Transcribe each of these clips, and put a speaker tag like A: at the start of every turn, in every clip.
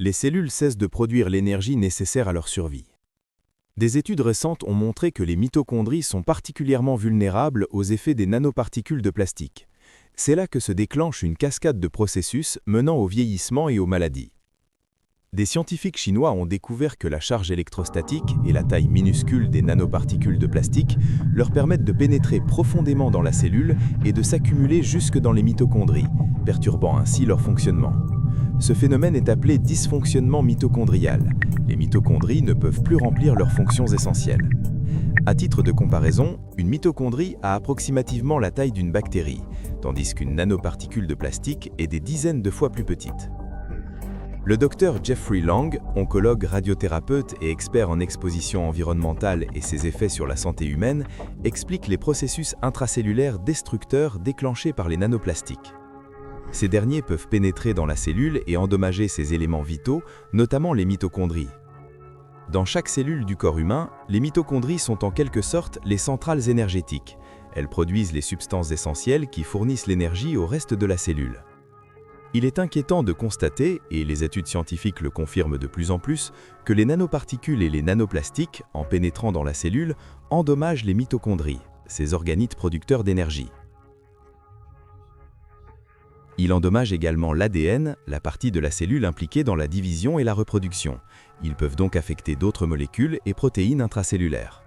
A: les cellules cessent de produire l'énergie nécessaire à leur survie. Des études récentes ont montré que les mitochondries sont particulièrement vulnérables aux effets des nanoparticules de plastique. C'est là que se déclenche une cascade de processus menant au vieillissement et aux maladies. Des scientifiques chinois ont découvert que la charge électrostatique et la taille minuscule des nanoparticules de plastique leur permettent de pénétrer profondément dans la cellule et de s'accumuler jusque dans les mitochondries, perturbant ainsi leur fonctionnement. Ce phénomène est appelé dysfonctionnement mitochondrial. Les mitochondries ne peuvent plus remplir leurs fonctions essentielles. À titre de comparaison, une mitochondrie a approximativement la taille d'une bactérie, tandis qu'une nanoparticule de plastique est des dizaines de fois plus petite. Le docteur Jeffrey Lang, oncologue, radiothérapeute et expert en exposition environnementale et ses effets sur la santé humaine, explique les processus intracellulaires destructeurs déclenchés par les nanoplastiques. Ces derniers peuvent pénétrer dans la cellule et endommager ses éléments vitaux, notamment les mitochondries. Dans chaque cellule du corps humain, les mitochondries sont en quelque sorte les centrales énergétiques. Elles produisent les substances essentielles qui fournissent l'énergie au reste de la cellule. Il est inquiétant de constater, et les études scientifiques le confirment de plus en plus, que les nanoparticules et les nanoplastiques, en pénétrant dans la cellule, endommagent les mitochondries, ces organites producteurs d'énergie. Il endommage également l'ADN, la partie de la cellule impliquée dans la division et la reproduction. Ils peuvent donc affecter d'autres molécules et protéines intracellulaires.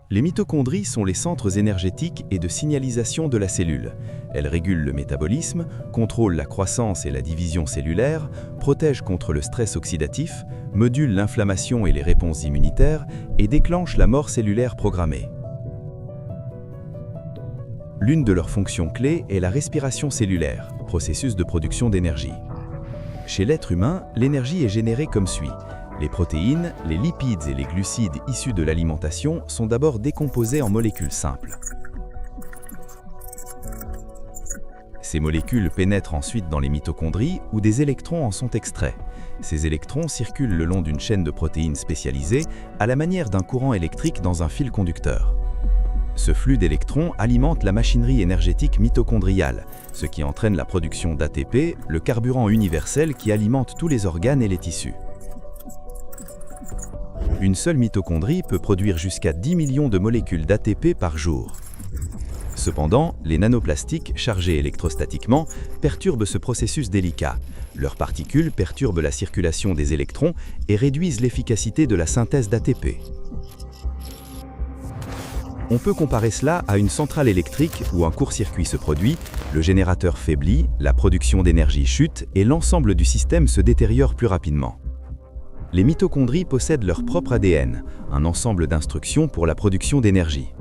A: Les mitochondries sont les centres énergétiques et de signalisation de la cellule. Elles régulent le métabolisme, contrôlent la croissance et la division cellulaire, protègent contre le stress oxydatif, modulent l'inflammation et les réponses immunitaires et déclenchent la mort cellulaire programmée. L'une de leurs fonctions clés est la respiration cellulaire, processus de production d'énergie. Chez l'être humain, l'énergie est générée comme suit. Les protéines, les lipides et les glucides issus de l'alimentation sont d'abord décomposés en molécules simples. Ces molécules pénètrent ensuite dans les mitochondries où des électrons en sont extraits. Ces électrons circulent le long d'une chaîne de protéines spécialisées à la manière d'un courant électrique dans un fil conducteur. Ce flux d'électrons alimente la machinerie énergétique mitochondriale, ce qui entraîne la production d'ATP, le carburant universel qui alimente tous les organes et les tissus. Une seule mitochondrie peut produire jusqu'à 10 millions de molécules d'ATP par jour. Cependant, les nanoplastiques, chargés électrostatiquement, perturbent ce processus délicat. Leurs particules perturbent la circulation des électrons et réduisent l'efficacité de la synthèse d'ATP. On peut comparer cela à une centrale électrique où un court-circuit se produit, le générateur faiblit, la production d'énergie chute et l'ensemble du système se détériore plus rapidement. Les mitochondries possèdent leur propre ADN, un ensemble d'instructions pour la production d'énergie.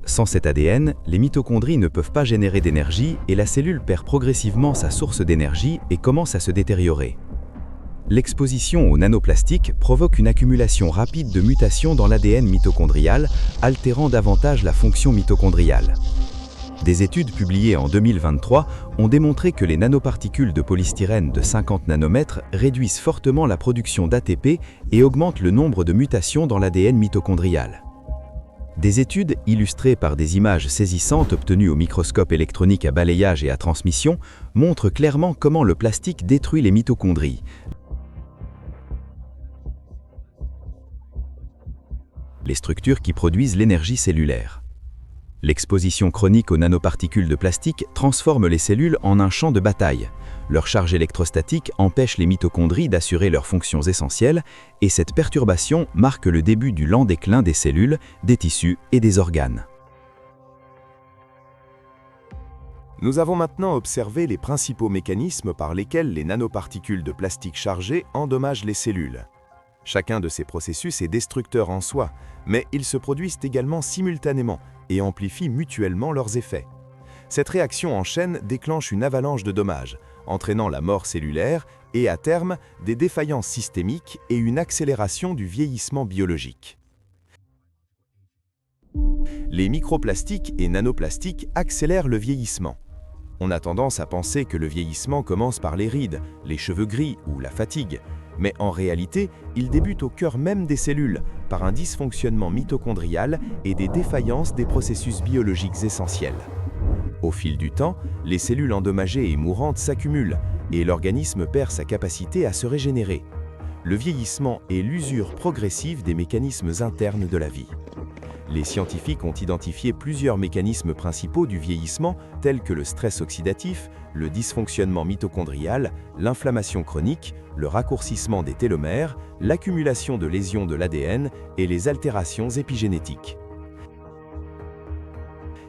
A: Sans cet ADN, les mitochondries ne peuvent pas générer d'énergie et la cellule perd progressivement sa source d'énergie et commence à se détériorer. L'exposition aux nanoplastiques provoque une accumulation rapide de mutations dans l'ADN mitochondrial, altérant davantage la fonction mitochondriale. Des études publiées en 2023 ont démontré que les nanoparticules de polystyrène de 50 nanomètres réduisent fortement la production d'ATP et augmentent le nombre de mutations dans l'ADN mitochondrial. Des études illustrées par des images saisissantes obtenues au microscope électronique à balayage et à transmission montrent clairement comment le plastique détruit les mitochondries. Les structures qui produisent l'énergie cellulaire. L'exposition chronique aux nanoparticules de plastique transforme les cellules en un champ de bataille. Leur charge électrostatique empêche les mitochondries d'assurer leurs fonctions essentielles et cette perturbation marque le début du lent déclin des cellules, des tissus et des organes.
B: Nous avons maintenant observé les principaux mécanismes par lesquels les nanoparticules de plastique chargées endommagent les cellules. Chacun de ces processus est destructeur en soi, mais ils se produisent également simultanément et amplifient mutuellement leurs effets. Cette réaction en chaîne déclenche une avalanche de dommages, entraînant la mort cellulaire et, à terme, des défaillances systémiques et une accélération du vieillissement biologique. Les microplastiques et nanoplastiques accélèrent le vieillissement. On a tendance à penser que le vieillissement commence par les rides, les cheveux gris ou la fatigue, mais en réalité, il débute au cœur même des cellules, par un dysfonctionnement mitochondrial et des défaillances des processus biologiques essentiels. Au fil du temps, les cellules endommagées et mourantes s'accumulent. et l'organisme perd sa capacité à se régénérer. Le vieillissement est l'usure progressive des mécanismes internes de la vie. Les scientifiques ont identifié plusieurs mécanismes principaux du vieillissement, tels que le stress oxydatif, le dysfonctionnement mitochondrial, l'inflammation chronique, le raccourcissement des télomères, l'accumulation de lésions de l'ADN et les altérations épigénétiques.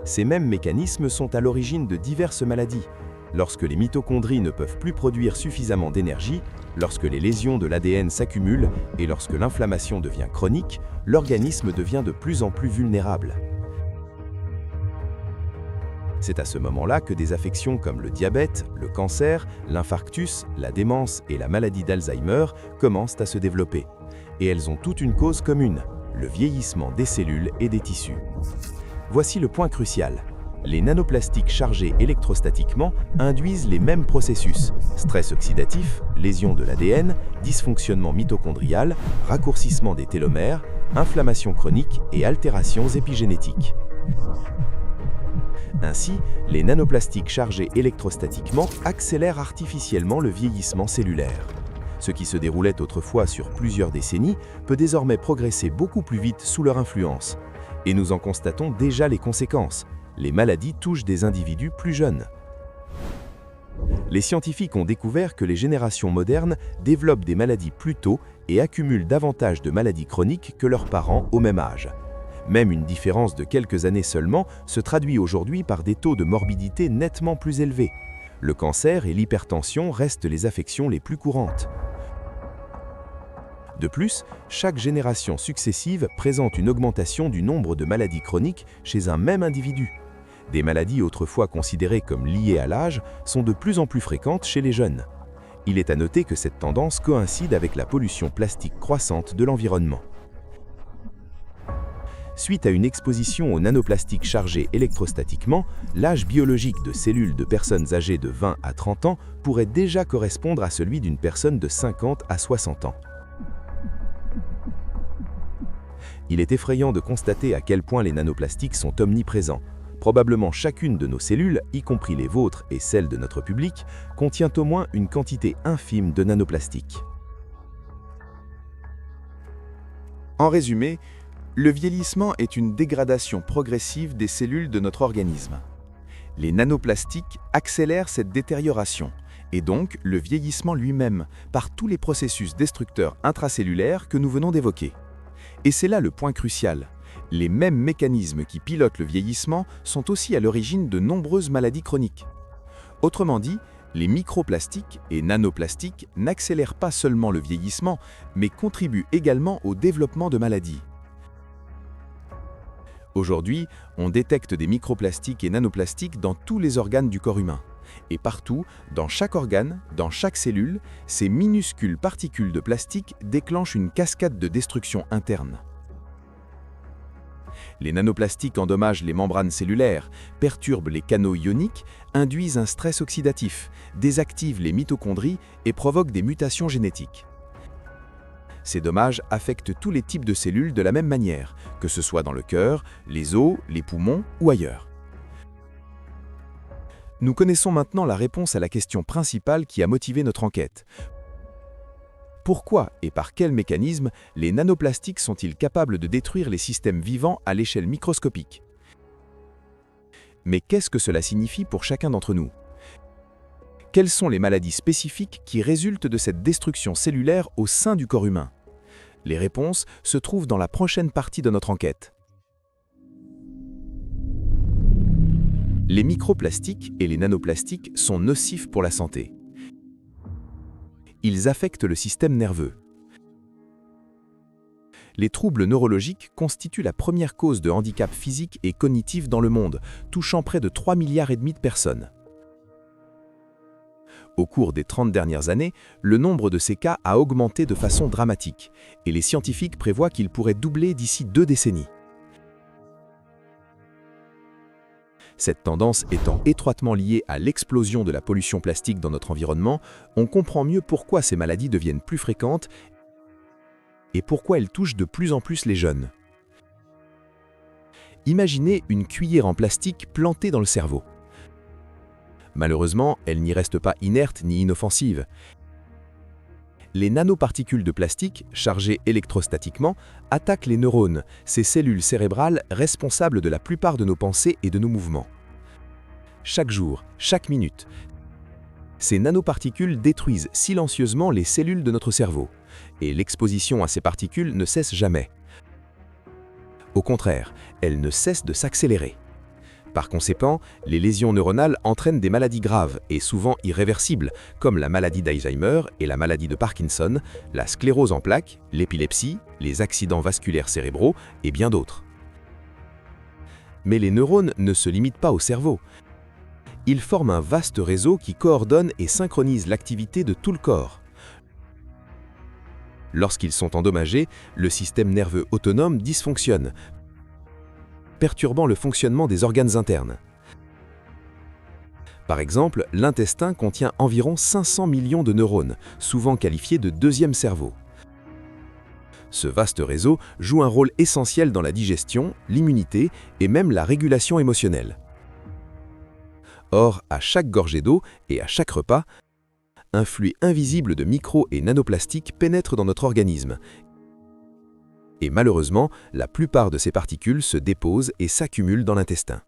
B: Ces mêmes mécanismes sont à l'origine de diverses maladies. Lorsque les mitochondries ne peuvent plus produire suffisamment d'énergie, lorsque les lésions de l'ADN s'accumulent et lorsque l'inflammation devient chronique, l'organisme devient de plus en plus vulnérable. C'est à ce moment-là que des affections comme le diabète, le cancer, l'infarctus, la démence et la maladie d'Alzheimer commencent à se développer. Et elles ont toutes une cause commune, le vieillissement des cellules et des tissus. Voici le point crucial. Les nanoplastiques chargés électrostatiquement induisent les mêmes processus: stress oxydatif, lésion de l'ADN, dysfonctionnement mitochondrial, raccourcissement des télomères, inflammation chronique et altérations épigénétiques. Ainsi, les nanoplastiques chargés électrostatiquement accélèrent artificiellement le vieillissement cellulaire. Ce qui se déroulait autrefois sur plusieurs décennies peut désormais progresser beaucoup plus vite sous leur influence. Et nous en constatons déjà les conséquences. Les maladies touchent des individus plus jeunes. Les scientifiques ont découvert que les générations modernes développent des maladies plus tôt et accumulent davantage de maladies chroniques que leurs parents au même âge. Même une différence de quelques années seulement se traduit aujourd'hui par des taux de morbidité nettement plus élevés. Le cancer et l'hypertension restent les affections les plus courantes. De plus, chaque génération successive présente une augmentation du nombre de maladies chroniques chez un même individu. Des maladies autrefois considérées comme liées à l'âge sont de plus en plus fréquentes chez les jeunes. Il est à noter que cette tendance coïncide avec la pollution plastique croissante de l'environnement. Suite à une exposition aux nanoplastiques chargés électrostatiquement, l'âge biologique de cellules de personnes âgées de 20 à 30 ans pourrait déjà correspondre à celui d'une personne de 50 à 60 ans. Il est effrayant de constater à quel point les nanoplastiques sont omniprésents. Probablement chacune de nos cellules, y compris les vôtres et celles de notre public, contient au moins une quantité infime de nanoplastiques.
A: En résumé, le vieillissement est une dégradation progressive des cellules de notre organisme. Les nanoplastiques accélèrent cette détérioration, et donc le vieillissement lui-même, par tous les processus destructeurs intracellulaires que nous venons d'évoquer. Et c'est là le point crucial. Les mêmes mécanismes qui pilotent le vieillissement sont aussi à l'origine de nombreuses maladies chroniques. Autrement dit, les microplastiques et nanoplastiques n'accélèrent pas seulement le vieillissement, mais contribuent également au développement de maladies. Aujourd'hui, on détecte des microplastiques et nanoplastiques dans tous les organes du corps humain. Et partout, dans chaque organe, dans chaque cellule, ces minuscules particules de plastique déclenchent une cascade de destruction interne. Les nanoplastiques endommagent les membranes cellulaires, perturbent les canaux ioniques, induisent un stress oxydatif, désactivent les mitochondries et provoquent des mutations génétiques. Ces dommages affectent tous les types de cellules de la même manière, que ce soit dans le cœur, les os, les poumons ou ailleurs. Nous connaissons maintenant la réponse à la question principale qui a motivé notre enquête. Pourquoi et par quel mécanisme les nanoplastiques sont-ils capables de détruire les systèmes vivants à l'échelle microscopique? Mais qu'est-ce que cela signifie pour chacun d'entre nous? Quelles sont les maladies spécifiques qui résultent de cette destruction cellulaire au sein du corps humain? Les réponses se trouvent dans la prochaine partie de notre enquête. Les microplastiques et les nanoplastiques sont nocifs pour la santé. Ils affectent le système nerveux. Les troubles neurologiques constituent la première cause de handicap physique et cognitif dans le monde, touchant près de 3,5 milliards de personnes. Au cours des 30 dernières années, le nombre de ces cas a augmenté de façon dramatique, et les scientifiques prévoient qu'il pourrait doubler d'ici 2 décennies. Cette tendance étant étroitement liée à l'explosion de la pollution plastique dans notre environnement, on comprend mieux pourquoi ces maladies deviennent plus fréquentes et pourquoi elles touchent de plus en plus les jeunes. Imaginez une cuillère en plastique plantée dans le cerveau. Malheureusement, elles n'y restent pas inertes ni inoffensives. Les nanoparticules de plastique, chargées électrostatiquement, attaquent les neurones, ces cellules cérébrales responsables de la plupart de nos pensées et de nos mouvements. Chaque jour, chaque minute, ces nanoparticules détruisent silencieusement les cellules de notre cerveau, et l'exposition à ces particules ne cesse jamais. Au contraire, elles ne cessent de s'accélérer. Par conséquent, les lésions neuronales entraînent des maladies graves et souvent irréversibles, comme la maladie d'Alzheimer et la maladie de Parkinson, la sclérose en plaques, l'épilepsie, les accidents vasculaires cérébraux et bien d'autres. Mais les neurones ne se limitent pas au cerveau. Ils forment un vaste réseau qui coordonne et synchronise l'activité de tout le corps. Lorsqu'ils sont endommagés, le système nerveux autonome dysfonctionne, perturbant le fonctionnement des organes internes. Par exemple, l'intestin contient environ 500 millions de neurones, souvent qualifiés de deuxième cerveau. Ce vaste réseau joue un rôle essentiel dans la digestion, l'immunité et même la régulation émotionnelle. Or, à chaque gorgée d'eau et à chaque repas, un flux invisible de micro- et nanoplastiques pénètre dans notre organisme. Et malheureusement, la plupart de ces particules se déposent et s'accumulent dans l'intestin.